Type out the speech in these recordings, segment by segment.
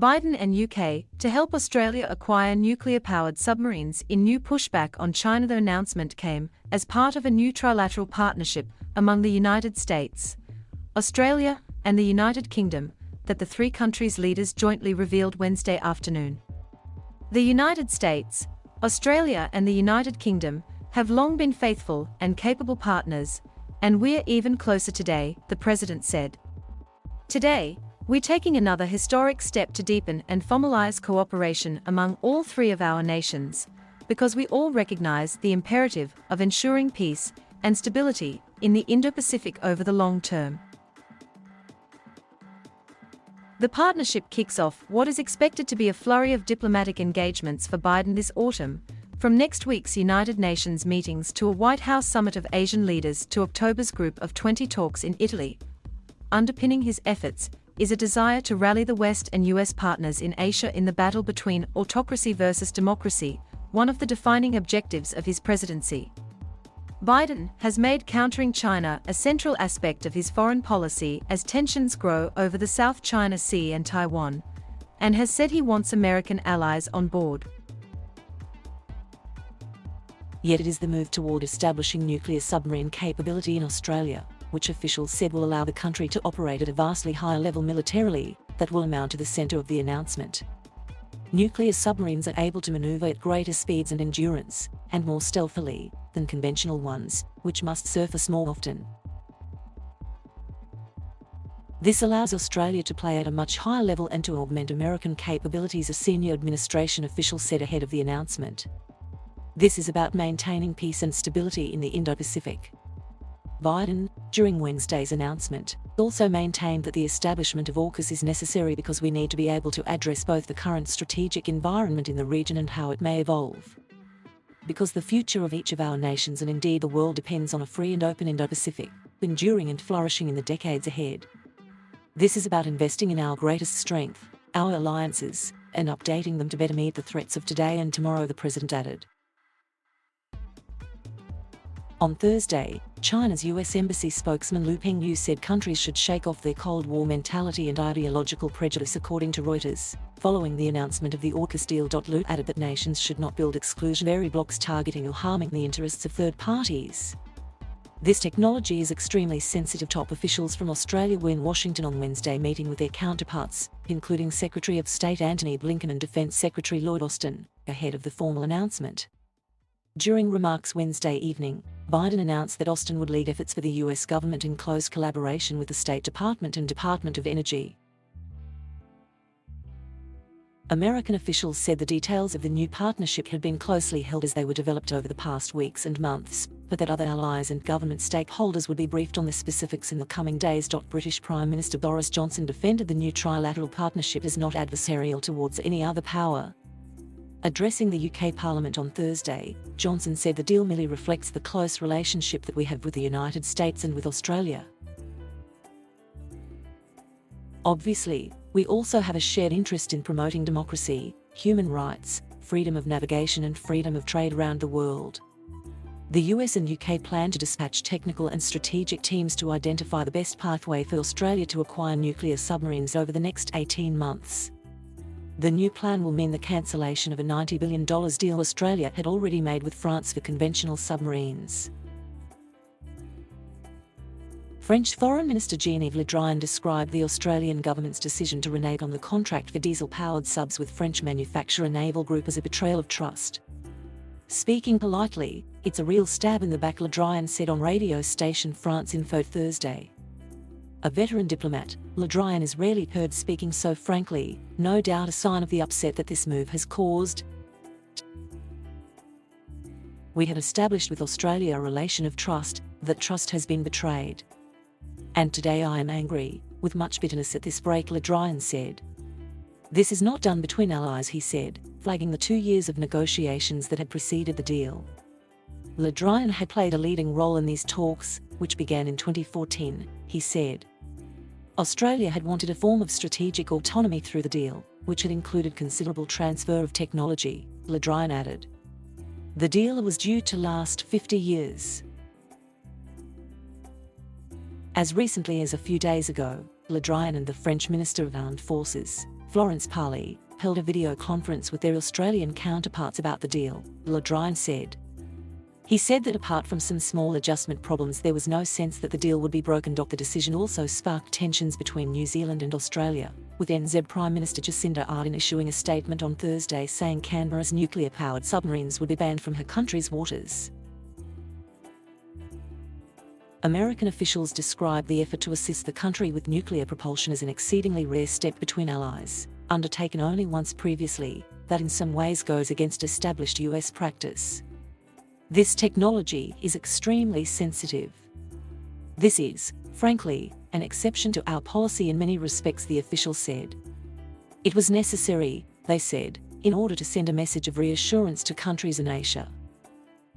Biden and UK to help Australia acquire nuclear-powered submarines in new pushback on China. The announcement came as part of a new trilateral partnership among the United States, Australia, and the United Kingdom that the three countries' leaders jointly revealed Wednesday afternoon. The United States, Australia, and the United Kingdom have long been faithful and capable partners, and we're even closer today, the president said. Today, we're taking another historic step to deepen and formalize cooperation among all three of our nations, because we all recognize the imperative of ensuring peace and stability in the Indo-Pacific over the long term. The partnership kicks off what is expected to be a flurry of diplomatic engagements for Biden this autumn, from next week's United Nations meetings to a White House summit of Asian leaders to October's Group of 20 talks in Italy. Underpinning his efforts is a desire to rally the West and US partners in Asia in the battle between autocracy versus democracy, one of the defining objectives of his presidency. Biden has made countering China a central aspect of his foreign policy as tensions grow over the South China Sea and Taiwan, and has said he wants American allies on board. Yet it is the move toward establishing nuclear submarine capability in Australia, which officials said will allow the country to operate at a vastly higher level militarily, that will amount to the centre of the announcement. Nuclear submarines are able to maneuver at greater speeds and endurance, and more stealthily, than conventional ones, which must surface more often. This allows Australia to play at a much higher level and to augment American capabilities, a senior administration official said ahead of the announcement. This is about maintaining peace and stability in the Indo-Pacific. Biden, during Wednesday's announcement, also maintained that the establishment of AUKUS is necessary because we need to be able to address both the current strategic environment in the region and how it may evolve. Because the future of each of our nations and indeed the world depends on a free and open Indo-Pacific, enduring and flourishing in the decades ahead. This is about investing in our greatest strength, our alliances, and updating them to better meet the threats of today and tomorrow, the president added. On Thursday, China's US Embassy spokesman Lu Pengyu said countries should shake off their Cold War mentality and ideological prejudice, according to Reuters, following the announcement of the AUKUS deal. Lu added that nations should not build exclusionary blocks targeting or harming the interests of third parties. This technology is extremely sensitive, top officials from Australia were in Washington on Wednesday meeting with their counterparts, including Secretary of State Antony Blinken and Defense Secretary Lloyd Austin, ahead of the formal announcement. During remarks Wednesday evening, Biden announced that Austin would lead efforts for the US government in close collaboration with the State Department and Department of Energy. American officials said the details of the new partnership had been closely held as they were developed over the past weeks and months, but that other allies and government stakeholders would be briefed on the specifics in the coming days. British Prime Minister Boris Johnson defended the new trilateral partnership as not adversarial towards any other power. Addressing the UK Parliament on Thursday, Johnson said the deal merely reflects the close relationship that we have with the United States and with Australia. Obviously, we also have a shared interest in promoting democracy, human rights, freedom of navigation and freedom of trade around the world. The US and UK plan to dispatch technical and strategic teams to identify the best pathway for Australia to acquire nuclear submarines over the next 18 months. The new plan will mean the cancellation of a $90 billion deal Australia had already made with France for conventional submarines. French Foreign Minister Jean-Yves Le Drian described the Australian government's decision to renege on the contract for diesel-powered subs with French manufacturer Naval Group as a betrayal of trust. Speaking politely, it's a real stab in the back, Le Drian said on radio station France Info Thursday. A veteran diplomat, Le Drian is rarely heard speaking so frankly, no doubt a sign of the upset that this move has caused. We have established with Australia a relation of trust, that trust has been betrayed. And today I am angry, with much bitterness at this break, Le Drian said. This is not done between allies, he said, flagging the 2 years of negotiations that had preceded the deal. Le Drian had played a leading role in these talks, which began in 2014, he said. Australia had wanted a form of strategic autonomy through the deal, which had included considerable transfer of technology, Le Drian added. The deal was due to last 50 years. As recently as a few days ago, Le Drian and the French Minister of Armed Forces, Florence Parly, held a video conference with their Australian counterparts about the deal, Le Drian said. He said that apart from some small adjustment problems, there was no sense that the deal would be broken. The decision also sparked tensions between New Zealand and Australia, with NZ Prime Minister Jacinda Ardern issuing a statement on Thursday saying Canberra's nuclear-powered submarines would be banned from her country's waters. American officials described the effort to assist the country with nuclear propulsion as an exceedingly rare step between allies, undertaken only once previously, that in some ways goes against established US practice. This technology is extremely sensitive. This is, frankly, an exception to our policy in many respects, the official said. It was necessary, they said, in order to send a message of reassurance to countries in Asia.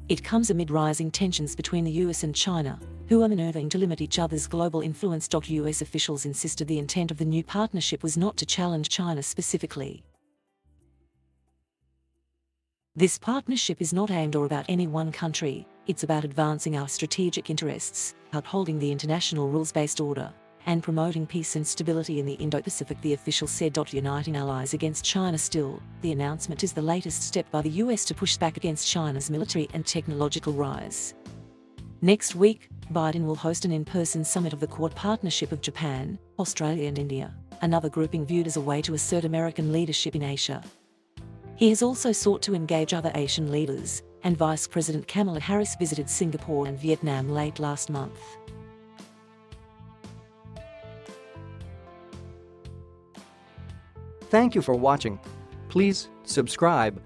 It comes amid rising tensions between the US and China, who are maneuvering to limit each other's global influence. US officials insisted the intent of the new partnership was not to challenge China specifically. This partnership is not aimed or about any one country, it's about advancing our strategic interests, upholding the international rules-based order, and promoting peace and stability in the Indo-Pacific, the official said. Uniting allies against China still, the announcement is the latest step by the US to push back against China's military and technological rise. Next week, Biden will host an in-person summit of the Quad partnership of Japan, Australia and India, another grouping viewed as a way to assert American leadership in Asia. He has also sought to engage other Asian leaders, and Vice President Kamala Harris visited Singapore and Vietnam late last month. Thank you for watching. Please subscribe.